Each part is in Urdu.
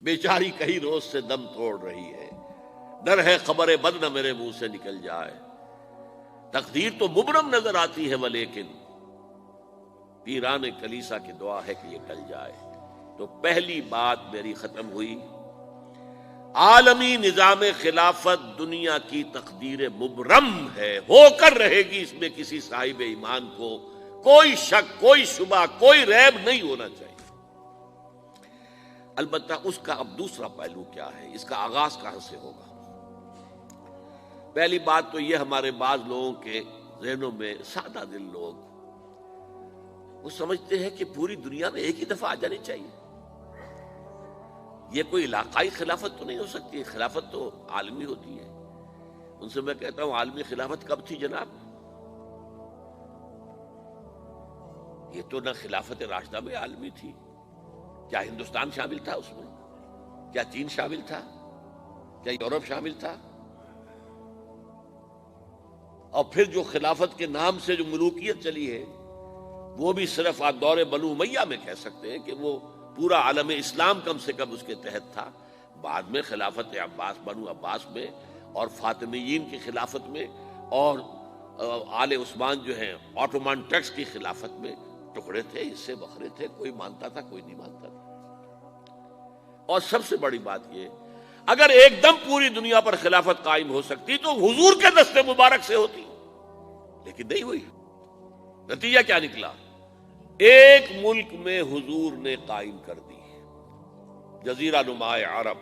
بیچاری کئی روز سے دم توڑ رہی ہے، ڈر ہے خبر بد نہ میرے منہ سے نکل جائے۔ تقدیر تو مبرم نظر آتی ہے ولیکن پیران کلیسا کی دعا ہے کہ یہ ٹل جائے۔ تو پہلی بات میری ختم ہوئی، عالمی نظام خلافت دنیا کی تقدیر مبرم ہے، ہو کر رہے گی، اس میں کسی صاحب ایمان کو کوئی شک، کوئی شبہ، کوئی ریب نہیں ہونا چاہیے۔ البتہ اس کا اب دوسرا پہلو کیا ہے، اس کا آغاز کہاں سے ہوگا؟ پہلی بات تو یہ، ہمارے بعض لوگوں کے ذہنوں میں، سادہ دل لوگ وہ سمجھتے ہیں کہ پوری دنیا میں ایک ہی دفعہ آ جانی چاہیے۔ یہ کوئی علاقائی خلافت تو نہیں ہو سکتی، خلافت تو عالمی ہوتی ہے۔ ان سے میں کہتا ہوں، عالمی خلافت کب تھی جناب؟ یہ تو نہ خلافت راشدہ میں عالمی تھی، کیا ہندوستان شامل تھا اس میں؟ کیا چین شامل تھا؟ کیا یورپ شامل تھا؟ اور پھر جو خلافت کے نام سے جو ملوکیت چلی ہے، وہ بھی صرف آپ دور بنو امیہ میں کہہ سکتے ہیں کہ وہ پورا عالم اسلام کم سے کم اس کے تحت تھا۔ بعد میں خلافت عباس، بنو عباس میں، اور فاطمیین کی خلافت میں، اور آل عثمان جو ہیں آٹومان ٹرکس کی خلافت میں ٹکڑے تھے، حصے بکھرے تھے، کوئی مانتا تھا، کوئی نہیں مانتا تھا۔ اور سب سے بڑی بات یہ، اگر ایک دم پوری دنیا پر خلافت قائم ہو سکتی تو حضور کے دست مبارک سے ہوتی، لیکن نہیں ہوئی۔ نتیجہ کیا نکلا؟ ایک ملک میں حضور نے قائم کر دی، جزیرہ نما عرب،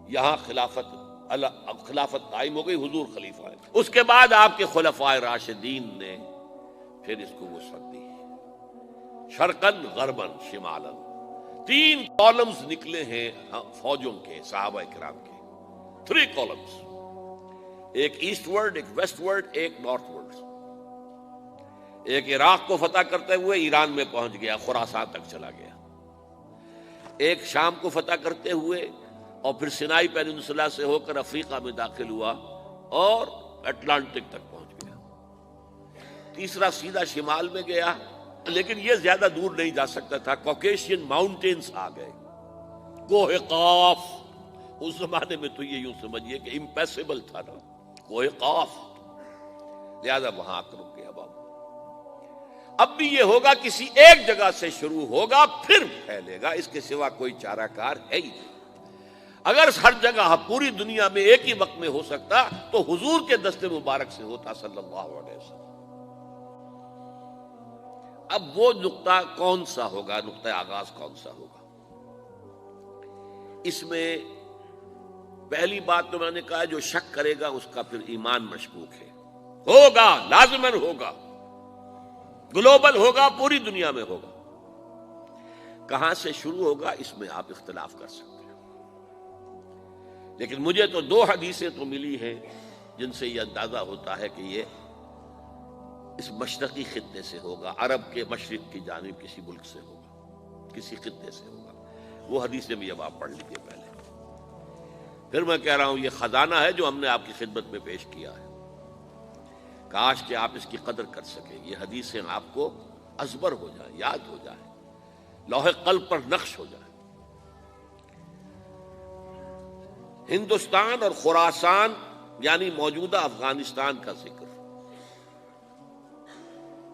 یہاں خلافت قائم ہو گئی، حضور خلیفہ ہے۔ اس کے بعد آپ کے خلفائے راشدین نے پھر اس کو وسعت دی، شرقاً غرباً شمالاً۔ 3 کالمز نکلے ہیں فوجوں کے، صحابہ کرام کے، 3 کالمز، ایک ایسٹ ورڈ، ایک ویسٹ ورڈ، ایک نارتھ ورڈ۔ ایک عراق کو فتح کرتے ہوئے ایران میں پہنچ گیا، خراسان تک چلا گیا۔ ایک شام کو فتح کرتے ہوئے اور پھر سینائی پیننسولا سے ہو کر افریقہ میں داخل ہوا اور اٹلانٹک تک پہنچ گیا۔ تیسرا سیدھا شمال میں گیا، لیکن یہ زیادہ دور نہیں جا سکتا تھا، کوکیشین ماؤنٹینز آ گئے، کوہ قاف۔ اس زمانے میں تو یہ یوں سمجھیے کہ امپیسیبل تھا نا، کوہ قاف، لہذا وہاں آ کر رک گیا۔ اب بھی یہ ہوگا، کسی ایک جگہ سے شروع ہوگا پھر پھیلے گا، اس کے سوا کوئی چارہ کار ہے ہی نہیں۔ اگر ہر جگہ پوری دنیا میں ایک ہی وقت میں ہو سکتا تو حضور کے دست مبارک سے ہوتا صلی اللہ علیہ وسلم۔ اب وہ نقطہ کون سا ہوگا، نقطہ آغاز کون سا ہوگا؟ اس میں پہلی بات تو میں نے کہا، جو شک کرے گا اس کا پھر ایمان مشکوک ہے۔ ہوگا، لازماً ہوگا، گلوبل ہوگا، پوری دنیا میں ہوگا۔ کہاں سے شروع ہوگا اس میں آپ اختلاف کر سکتے ہیں، لیکن مجھے تو 2 حدیثیں تو ملی ہیں جن سے یہ اندازہ ہوتا ہے کہ یہ اس مشرقی خطے سے ہوگا، عرب کے مشرق کی جانب کسی ملک سے ہوگا، کسی خطے سے ہوگا۔ وہ حدیثیں بھی اب آپ پڑھ لیجیے پہلے۔ پھر میں کہہ رہا ہوں، یہ خزانہ ہے جو ہم نے آپ کی خدمت میں پیش کیا ہے، کاش کہ آپ اس کی قدر کر سکیں، یہ حدیثیں آپ کو ازبر ہو جائیں، یاد ہو جائیں، لوح قلب پر نقش ہو جائیں۔ ہندوستان اور خراسان یعنی موجودہ افغانستان کا ذکر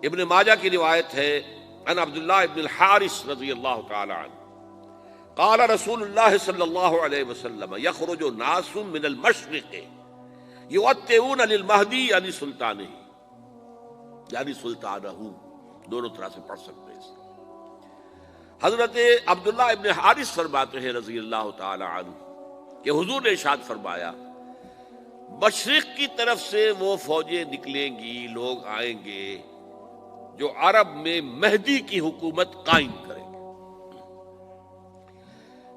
ابن ماجہ کی روایت ہے، عن عبداللہ ابن الحارث رضی اللہ تعالی عنہ قال رسول اللہ صلی اللہ علیہ وسلم یخرج ناس من المشرق یوطئون للمہدی یعنی سلطانہ، یعنی سلطانہ، دونوں طرح سے پڑھ سکتے ہیں۔ حضرت عبداللہ ابن حارث فرماتے ہیں رضی اللہ تعالی عنہ کہ حضور نے ارشاد فرمایا، مشرق کی طرف سے وہ فوجیں نکلیں گی، لوگ آئیں گے جو عرب میں مہدی کی حکومت قائم کریں گے۔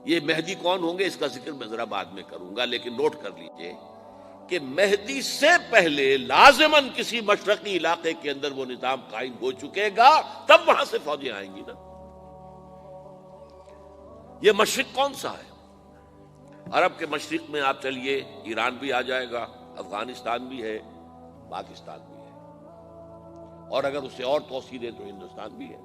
یہ مہدی کون ہوں گے اس کا ذکر میں ذرا بعد میں کروں گا، لیکن نوٹ کر لیجئے کہ مہدی سے پہلے لازماً کسی مشرقی علاقے کے اندر وہ نظام قائم ہو چکے گا، تب وہاں سے فوجیں آئیں گی نا۔ یہ مشرق کون سا ہے؟ عرب کے مشرق میں آپ چلیے، ایران بھی آ جائے گا، افغانستان بھی ہے، پاکستان بھی ہے، اور اگر اسے اور توسیع دیں تو ہندوستان بھی ہے۔